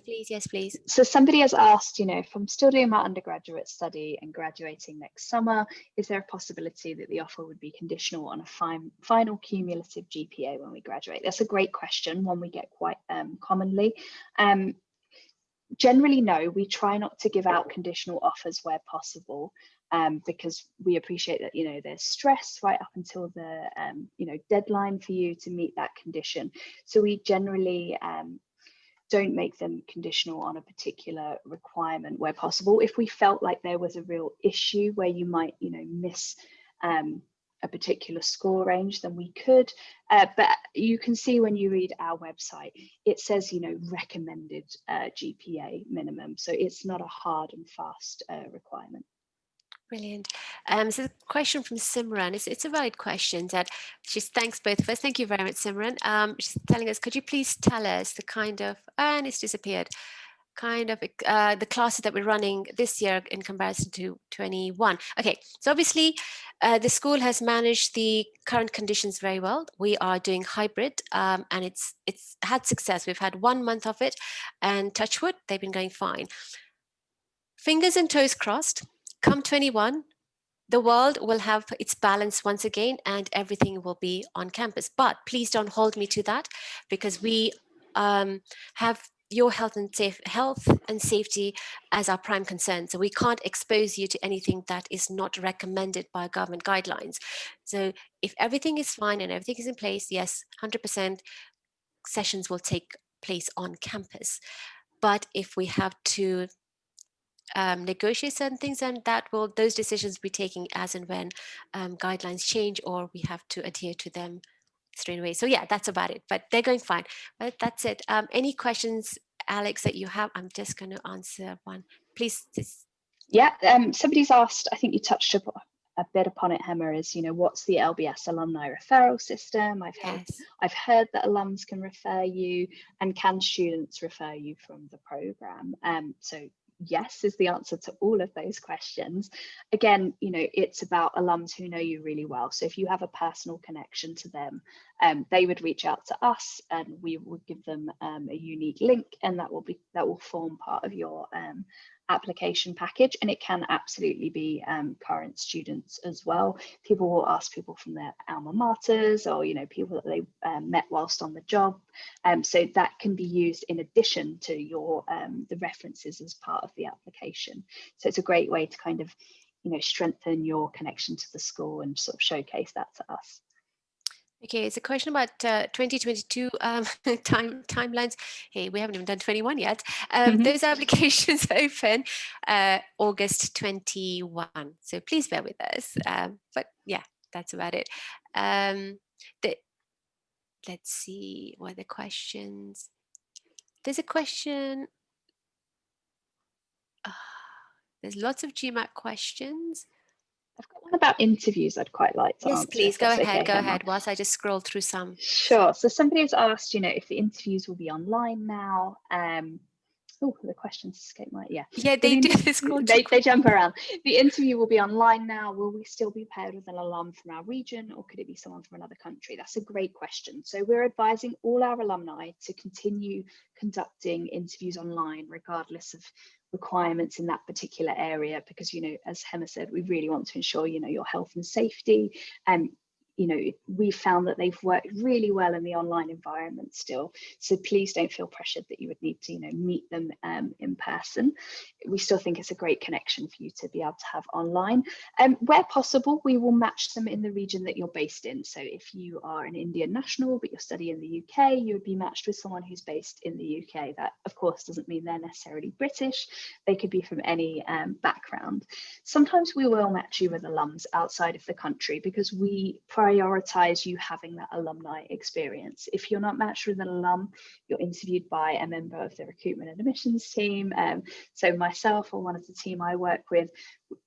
please. Yes, please. So somebody has asked, if I'm still doing my undergraduate study and graduating next summer, is there a possibility that the offer would be conditional on a final cumulative GPA when we graduate? That's a great question, one we get quite commonly. Generally, no, we try not to give out conditional offers where possible, because we appreciate that, there's stress right up until the, deadline for you to meet that condition. So we generally don't make them conditional on a particular requirement where possible. If we felt like there was a real issue where you might, miss a particular score range, then we could, but you can see when you read our website, it says, recommended GPA minimum. So it's not a hard and fast requirement. Brilliant. So the question from Simran, it's a valid question that thanks both of us. Thank you very much, Simran. She's telling us, could you please tell us the kind of, and it's disappeared, the classes that we're running this year in comparison to 21. Okay, so obviously the school has managed the current conditions very well. We are doing hybrid and it's had success. We've had 1 month of it and touch wood, they've been going fine. Fingers and toes crossed, come 21, the world will have its balance once again and everything will be on campus. But please don't hold me to that, because we have your health and safety as our prime concern. So we can't expose you to anything that is not recommended by government guidelines. So if everything is fine and everything is in place, yes, 100% sessions will take place on campus. But if we have to negotiate certain things, and those decisions be taking as and when guidelines change, or we have to adhere to them straight away. So yeah, that's about it, but they're going fine. But that's it. Any questions, Alex, that you have? I'm just going to answer one, please. Yeah, somebody's asked, I think you touched a bit upon it, Hema, is, what's the LBS alumni referral system? I've heard that alums can refer you, and can students refer you from the program? So yes is the answer to all of those questions. Again, it's about alums who know you really well. So if you have a personal connection to them, they would reach out to us, and we will give them a unique link, and that will form part of your application package. And it can absolutely be current students as well. People will ask people from their alma maters, or people that they met whilst on the job. So that can be used in addition to your the references as part of the application. So it's a great way to kind of strengthen your connection to the school and sort of showcase that to us. Okay, it's a question about 2022 timelines. Hey, we haven't even done 21 yet. Those applications open August 21. So please bear with us. But yeah, that's about it. Let's see what are the questions. There's a question. There's lots of GMAT questions. I've got one about interviews I'd quite like to answer. Yes, please, go ahead, whilst I just scroll through some. Sure. So somebody's asked, if the interviews will be online now. Oh, the questions escape my, yeah. Yeah, they do. They jump around. The interview will be online now. Will we still be paired with an alum from our region, or could it be someone from another country? That's a great question. So we're advising all our alumni to continue conducting interviews online, regardless of requirements in that particular area, because as Hema said, we really want to ensure your health and safety. And we found that they've worked really well in the online environment still. So please don't feel pressured that you would need to, meet them in person. We still think it's a great connection for you to be able to have online. Where possible, we will match them in the region that you're based in. So if you are an Indian national, but you're studying in the UK, you would be matched with someone who's based in the UK. That, of course, doesn't mean they're necessarily British. They could be from any background. Sometimes we will match you with alums outside of the country, because we prioritize you having that alumni experience. If you're not matched with an alum, you're interviewed by a member of the recruitment and admissions team. So myself, or one of the team I work with,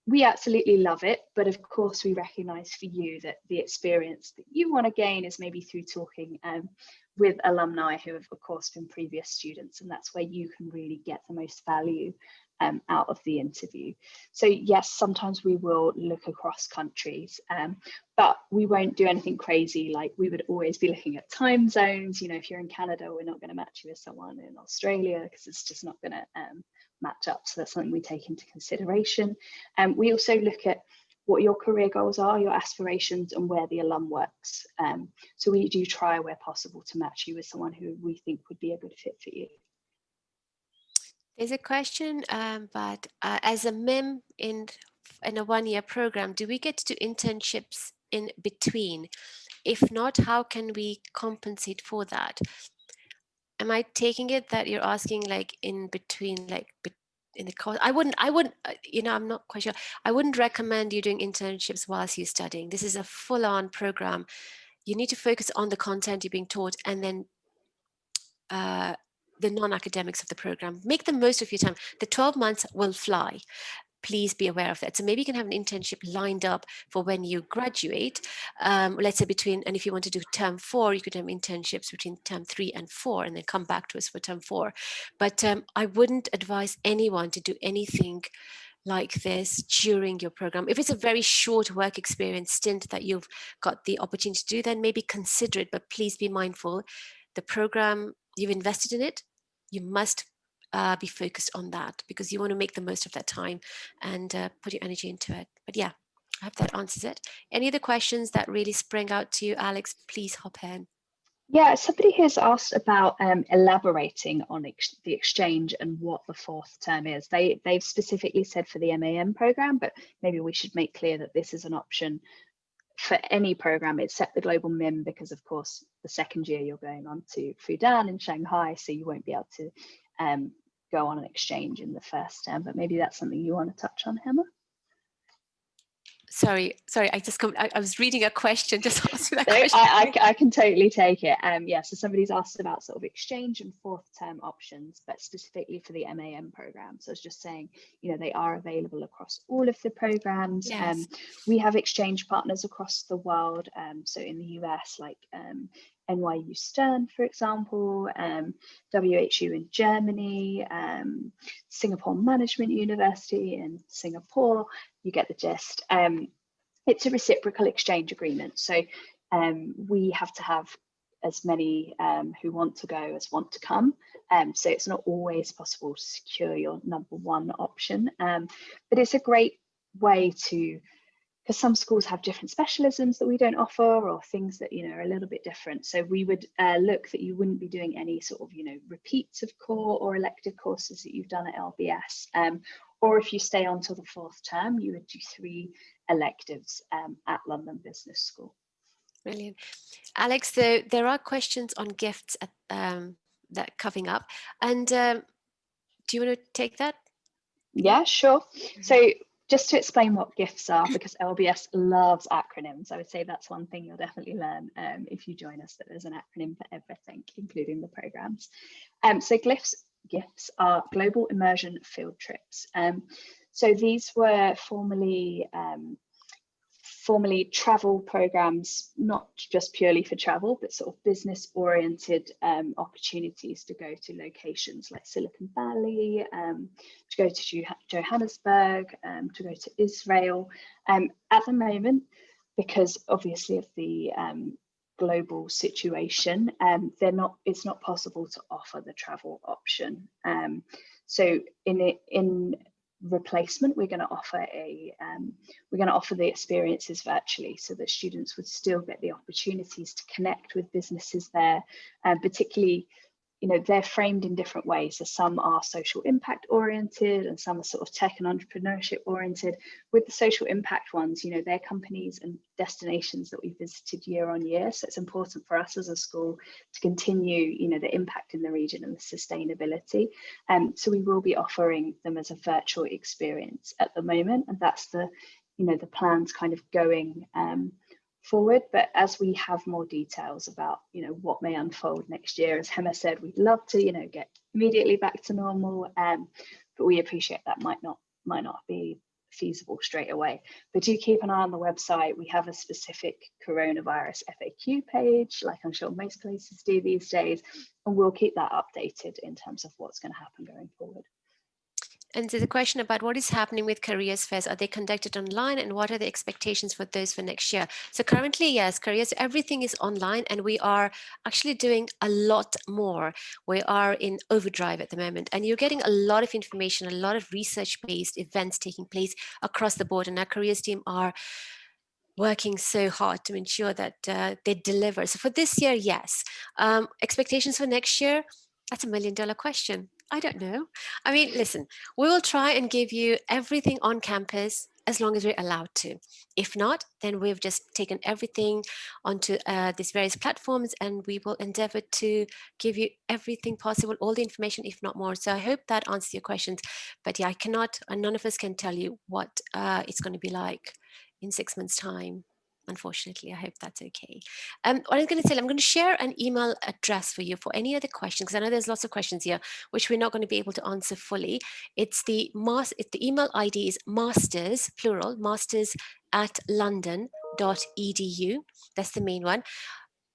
we absolutely love it. But of course, we recognize for you that the experience that you want to gain is maybe through talking with alumni who have, of course, been previous students. And that's where you can really get the most value out of the interview. So yes, sometimes we will look across countries, but we won't do anything crazy. Like, we would always be looking at time zones. If you're in Canada, we're not going to match you with someone in Australia, because it's just not going to match up. So that's something we take into consideration. And we also look at what your career goals are, your aspirations, and where the alum works. So we do try, where possible, to match you with someone who we think would be a good fit for you. There's a question, but as a MIM in a one-year program, do we get to do internships in between? If not, how can we compensate for that? Am I taking it that you're asking like in between, like in the course? I wouldn't, I'm not quite sure. I wouldn't recommend you doing internships whilst you're studying. This is a full-on program. You need to focus on the content you're being taught, and then the non-academics of the program. Make the most of your time. The 12 months will fly. Please be aware of that. So maybe you can have an internship lined up for when you graduate. Let's say and if you want to do term 4, you could have internships between term 3 and 4, and then come back to us for term 4. But I wouldn't advise anyone to do anything like this during your program. If it's a very short work experience stint that you've got the opportunity to do, then maybe consider it, but please be mindful. The program, you've invested in it, you must be focused on that, because you want to make the most of that time and put your energy into it. But yeah, I hope that answers it. Any other questions that really spring out to you, Alex? Please hop in. Yeah, somebody has asked about elaborating on the exchange and what the fourth term is. They've specifically said for the MAM program, but maybe we should make clear that this is an option for any program except the Global MIM, because of course the second year you're going on to Fudan in Shanghai, so you won't be able to go on an exchange in the first term. But maybe that's something you want to touch on, Hema. Sorry, I was reading a question, just ask me that So question. I can totally take it. Yeah, so somebody's asked about sort of exchange and fourth term options, but specifically for the MAM program. So I was just saying, you know, they are available across all of the programs. Yes. We have exchange partners across the world. So in the US, like NYU Stern, for example, WHU in Germany, Singapore Management University in Singapore. You get the gist. It's a reciprocal exchange agreement. So we have to have as many who want to go as want to come. So it's not always possible to secure your number one option. But it's a great way to, because some schools have different specialisms that we don't offer, or things that, you know, are a little bit different. So we would look that you wouldn't be doing any sort of, you know, repeats of core or elective courses that you've done at LBS. Or if you stay on till the fourth term, you would do 3 electives at London Business School. Brilliant. Alex, there are questions on gifts at, that coming up. And do you want to take that? Yeah, sure. So just to explain what gifts are, because LBS loves acronyms, I would say that's one thing you'll definitely learn if you join us, that there's an acronym for everything, including the programs. So gifts are global immersion field trips. So these were formerly travel programs, not just purely for travel, but sort of business oriented opportunities to go to locations like Silicon Valley, to go to Johannesburg, to go to Israel. At the moment, because obviously of the global situation, it's not possible to offer the travel option. So in replacement, we're going to offer the experiences virtually, so that students would still get the opportunities to connect with businesses there, and particularly, you know, they're framed in different ways. So some are social impact oriented and some are sort of tech and entrepreneurship oriented. With the social impact ones, you know, they're companies and destinations that we visited year on year. So it's important for us as a school to continue, you know, the impact in the region and the sustainability. So we will be offering them as a virtual experience at the moment. And that's the, you know, the plans kind of going forward. But as we have more details about, you know, what may unfold next year, as Hema said, we'd love to, you know, get immediately back to normal, but we appreciate that might not be feasible straight away. But do keep an eye on the website. We have a specific coronavirus FAQ page, like I'm sure most places do these days, and we'll keep that updated in terms of what's going to happen going forward. And there's a question about what is happening with careers fairs. Are they conducted online, and what are the expectations for those for next year? So currently, yes, careers, everything is online, and we are actually doing a lot more. We are in overdrive at the moment, and you're getting a lot of information, a lot of research-based events taking place across the board, and our careers team are working so hard to ensure that they deliver. So for this year, yes. Expectations for next year, that's $1 million question. I don't know. I mean, listen, we will try and give you everything on campus as long as we're allowed to. If not, then we've just taken everything onto these various platforms, and we will endeavor to give you everything possible, all the information, if not more. So I hope that answers your questions. But yeah, I cannot, and none of us can tell you what it's going to be like in 6 months' time. Unfortunately, I hope that's okay. What I'm going to say, I'm going to share an email address for you for any other questions, because I know there's lots of questions here which we're not going to be able to answer fully. The email ID is masters, plural, masters@london.edu. That's the main one.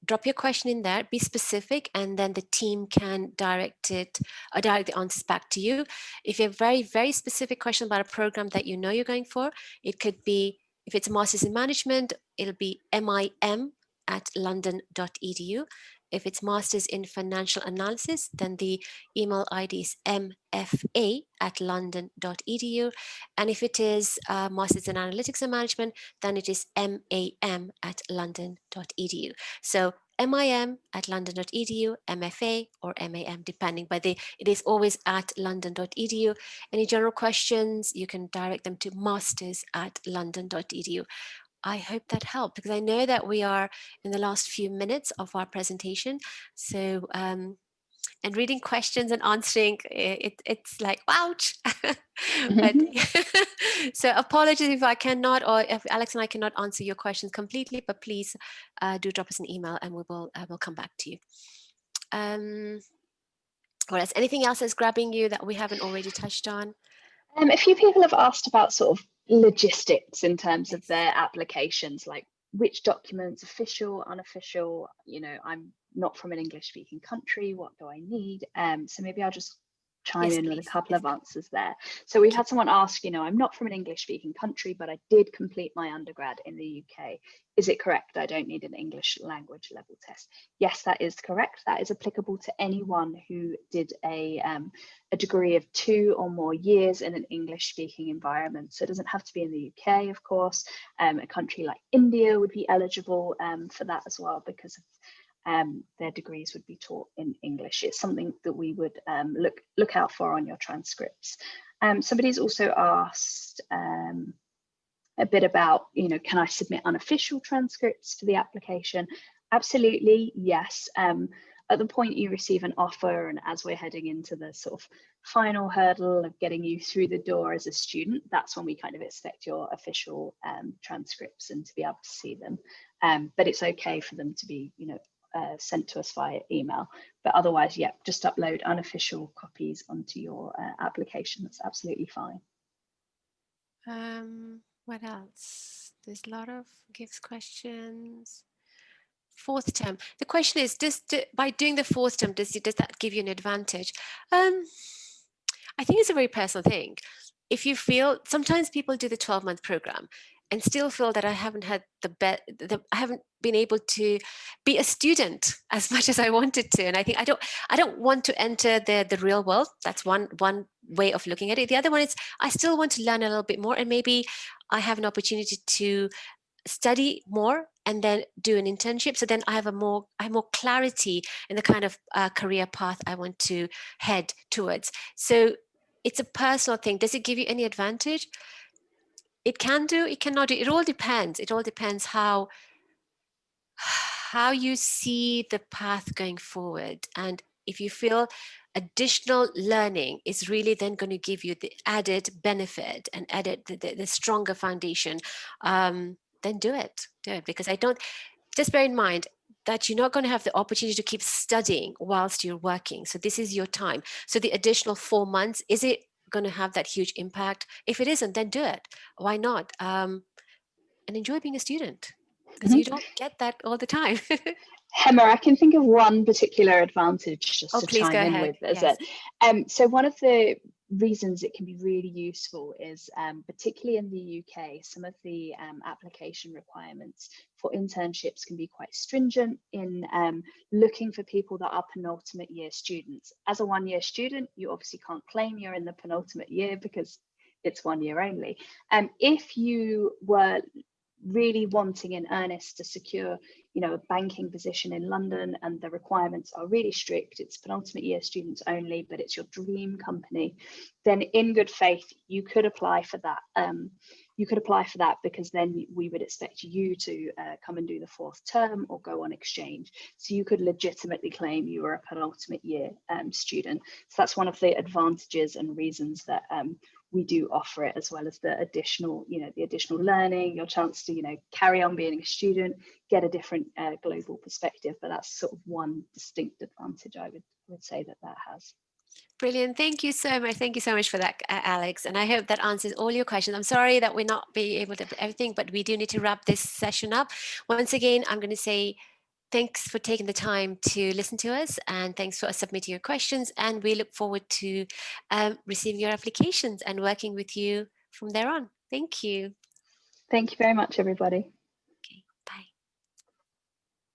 Drop your question in there, be specific, and then the team can direct the answers back to you. If you have very, very specific question about a program that you know you're going for, it could be, if it's a master's in management, it'll be mim@london.edu. If it's master's in financial analysis, then the email ID is mfa@london.edu. And if it is master's in analytics and management, then it is mam@london.edu. So MIM@london.edu, MFA or MAM depending, but it is always at london.edu. Any general questions, you can direct them to masters@london.edu. I hope that helped, because I know that we are in the last few minutes of our presentation. So, and reading questions and answering, it's like, ouch. But so apologies if I cannot, or if Alex and I cannot answer your questions completely, but please do drop us an email and we'll come back to you. Or else, anything else that's grabbing you that we haven't already touched on? A few people have asked about sort of logistics in terms of their applications, like which documents, official, unofficial, you know, I'm not from an English speaking country, what do I need? So maybe I'll just chime in with a couple of answers there. So we had someone ask, you know, I'm not from an English speaking country, but I did complete my undergrad in the UK. Is it correct I don't need an English language level test? Yes, that is correct. That is applicable to anyone who did a degree of 2 or more years in an English speaking environment. So it doesn't have to be in the UK, of course. A country like India would be eligible for that as well, because of their degrees would be taught in English. It's something that we would look out for on your transcripts. Somebody's also asked a bit about, you know, can I submit unofficial transcripts for the application? Absolutely, yes. At the point you receive an offer, and as we're heading into the sort of final hurdle of getting you through the door as a student, that's when we kind of expect your official transcripts and to be able to see them. But it's okay for them to be, you know, sent to us via email. But otherwise, yeah, just upload unofficial copies onto your application. That's absolutely fine. What else? There's a lot of GIFS questions. Fourth term. The question is, by doing the fourth term, does that give you an advantage? I think it's a very personal thing. If you feel, sometimes people do the 12-month program and still feel that I haven't had I haven't been able to be a student as much as I wanted to. And I think I don't want to enter the real world. That's one way of looking at it. The other one is I still want to learn a little bit more, and maybe I have an opportunity to study more and then do an internship. So then I have more clarity in the kind of career path I want to head towards. So it's a personal thing. Does it give you any advantage? It can do, it cannot do. It all depends. It all depends how you see the path going forward. And if you feel additional learning is really then going to give you the added benefit and added the stronger foundation, then do it. Because just bear in mind that you're not going to have the opportunity to keep studying whilst you're working. So this is your time. So the additional 4 months, is it going to have that huge impact? If it isn't, then do it. Why not? And enjoy being a student, because you don't get that all the time. Hema, I can think of one particular advantage just to please chime go in ahead. with. Yes. So one of the reasons it can be really useful is, particularly in the UK, some of the application requirements for internships can be quite stringent in looking for people that are penultimate year students. As a 1-year student, you obviously can't claim you're in the penultimate year because it's 1 year only. If you were really wanting in earnest to secure, you know, a banking position in London, and the requirements are really strict, it's penultimate year students only, but it's your dream company, then in good faith you could apply for that. Because then we would expect you to come and do the 4th term or go on exchange. So you could legitimately claim you were a penultimate year student. So that's one of the advantages and reasons that we do offer it, as well as the additional, you know, the additional learning, your chance to, you know, carry on being a student, get a different global perspective. But that's sort of one distinct advantage I would say that has. Brilliant. Thank you so much. Thank you so much for that, Alex. And I hope that answers all your questions. I'm sorry that we're not being able to do everything, but we do need to wrap this session up. Once again, I'm going to say thanks for taking the time to listen to us, and thanks for submitting your questions. And we look forward to receiving your applications and working with you from there on. Thank you. Thank you very much, everybody.